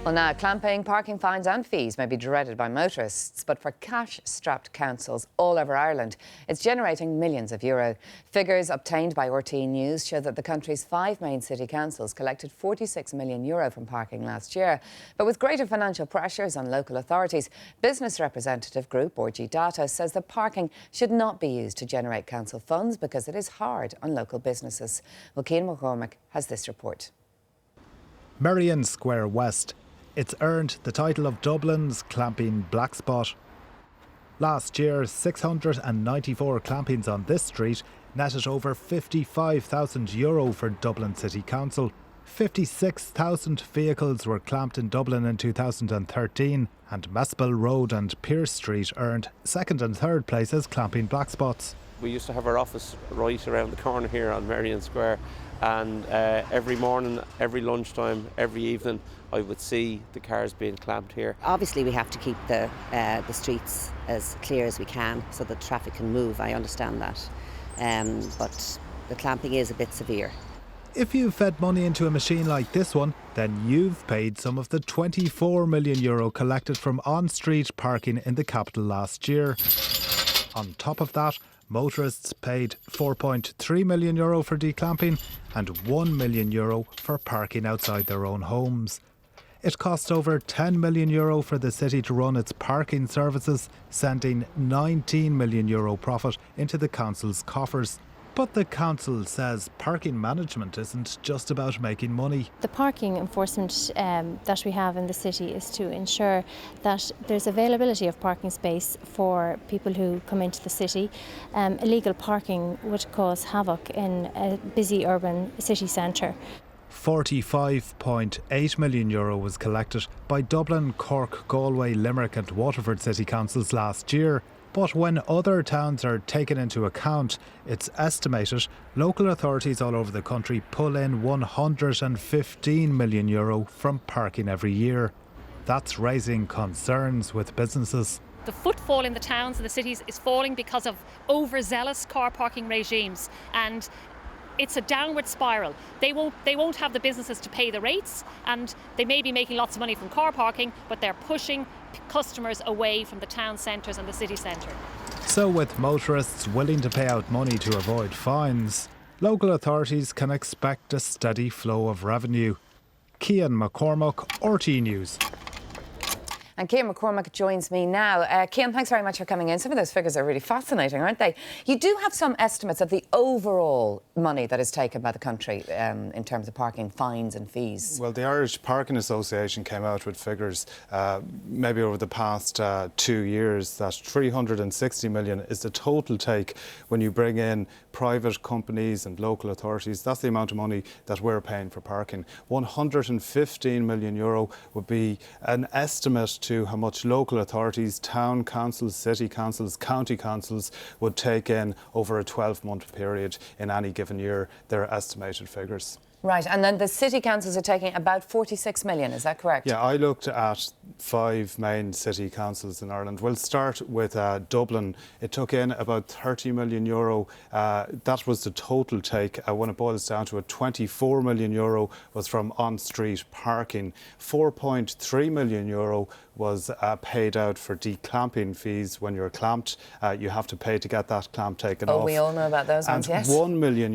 Well, now, clamping, parking fines and fees may be dreaded by motorists, but for cash-strapped councils all over Ireland, it's generating millions of euro. Figures obtained by RT News show that the country's 5 main city councils collected €46 million from parking last year. But with greater financial pressures on local authorities, business representative group RGDATA says that parking should not be used to generate council funds because it is hard on local businesses. Well, Cian McCormack has this report. Merrion Square West. It's earned the title of Dublin's clamping black spot. Last year, 694 clampings on this street netted over €55,000 for Dublin City Council. 56,000 vehicles were clamped in Dublin in 2013, and Mespil Road and Pierce Street earned second and third places clamping black spots. We used to have our office right around the corner here on Merrion Square, and every morning, every lunchtime, every evening I would see the cars being clamped here. Obviously we have to keep the streets as clear as we can so that traffic can move, I understand that, but the clamping is a bit severe. If you've fed money into a machine like this one, then you've paid some of the €24 million collected from on-street parking in the capital last year. On top of that, motorists paid €4.3 million for declamping and €1 million for parking outside their own homes. It cost over €10 million for the city to run its parking services, sending €19 million profit into the council's coffers. But the council says parking management isn't just about making money. The parking enforcement that we have in the city is to ensure that there's availability of parking space for people who come into the city. Illegal parking would cause havoc in a busy urban city centre. €45.8 million was collected by Dublin, Cork, Galway, Limerick and Waterford city councils last year. But when other towns are taken into account, it's estimated local authorities all over the country pull in €115 million from parking every year. That's raising concerns with businesses. The footfall in the towns and the cities is falling because of overzealous car parking regimes, and it's a downward spiral. They won't have the businesses to pay the rates, and they may be making lots of money from car parking, but they're pushing customers away from the town centres and the city centre. So with motorists willing to pay out money to avoid fines, local authorities can expect a steady flow of revenue. Cian McCormack, RT News. And Cian McCormack joins me now. Cian, thanks very much for coming in. Some of those figures are really fascinating, aren't they? You do have some estimates of the overall money that is taken by the country in terms of parking fines and fees. Well, the Irish Parking Association came out with figures maybe over the past 2 years that 360 million is the total take when you bring in private companies and local authorities. That's the amount of money that we're paying for parking. €115 million would be an estimate to how much local authorities, town councils, city councils, county councils would take in over a 12-month period in any given year. They're estimated figures. Right, and then the city councils are taking about 46 million, is that correct? Yeah, I looked at 5 main city councils in Ireland. We'll start with Dublin. It took in about €30 million. That was the total take. When it boils down to it, €24 million was from on-street parking. €4.3 million was paid out for declamping fees. When you're clamped, you have to pay to get that clamp taken off. Oh, we all know about those ones, yes. And €1 million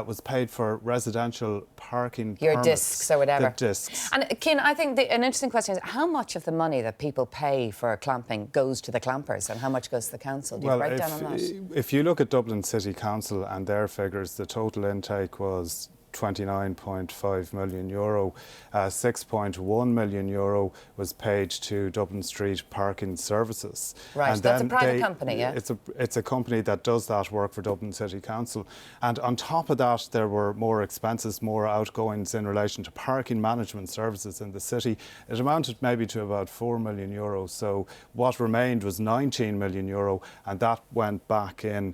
was paid for residential parking Your permits. discs or whatever. The discs. And Cian, I think an interesting question is how much of the money that people pay for clamping goes to the clampers and how much goes to the council? Do you have a breakdown on that? If you look at Dublin City Council and their figures, the total intake was €29.5 million. €6.1 million was paid to Dublin Street Parking Services. Right, and that's a private company, yeah? It's a company that does that work for Dublin City Council. And on top of that, there were more expenses, more outgoings in relation to parking management services in the city. It amounted maybe to about €4 million. So what remained was €19 million, and that went back in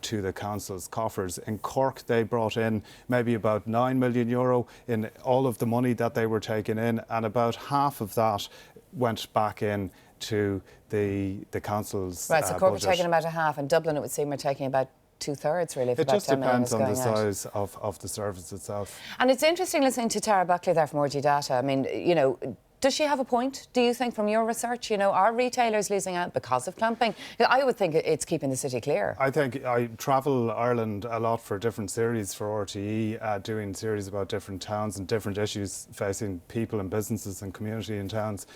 to the council's coffers. In Cork, they brought in maybe about €9 million in all of the money that they were taking in, and about half of that went back in to the council's Right, so Cork budget. are taking about a half, and Dublin, it would seem, are taking about 2/3 really. It just depends on the out. size of the service itself. And it's interesting listening to Tara Buckley there from RGDATA. I mean, you know, Does she have a point, do you think, from your research? You know, are retailers losing out because of clamping? I would think it's keeping the city clear. I think I travel Ireland a lot for different series for RTE, doing series about different towns and different issues facing people and businesses and community in towns.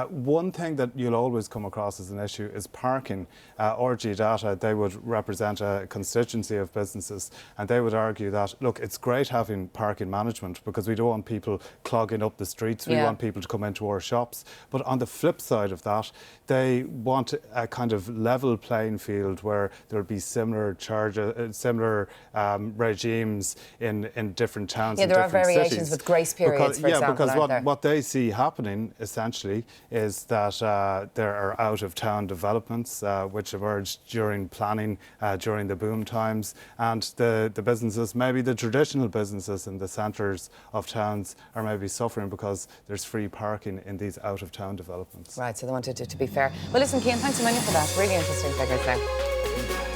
One thing that you'll always come across as an issue is parking. RGDATA, they would represent a constituency of businesses, and they would argue that, look, it's great having parking management because we don't want people clogging up the streets, we want people to come into our shops. But on the flip side of that, they want a kind of level playing field where there'll be similar regimes in different towns and different cities. Yeah, there are variations with grace periods, for example, because what they see happening, essentially, is that there are out-of-town developments which emerged during planning, during the boom times, and the businesses, maybe the traditional businesses in the centres of towns, are maybe suffering because there's free parking in these out-of-town developments. Right, so they wanted it to be fair. Well, listen, Cian, thanks a million for that. Really interesting figures there.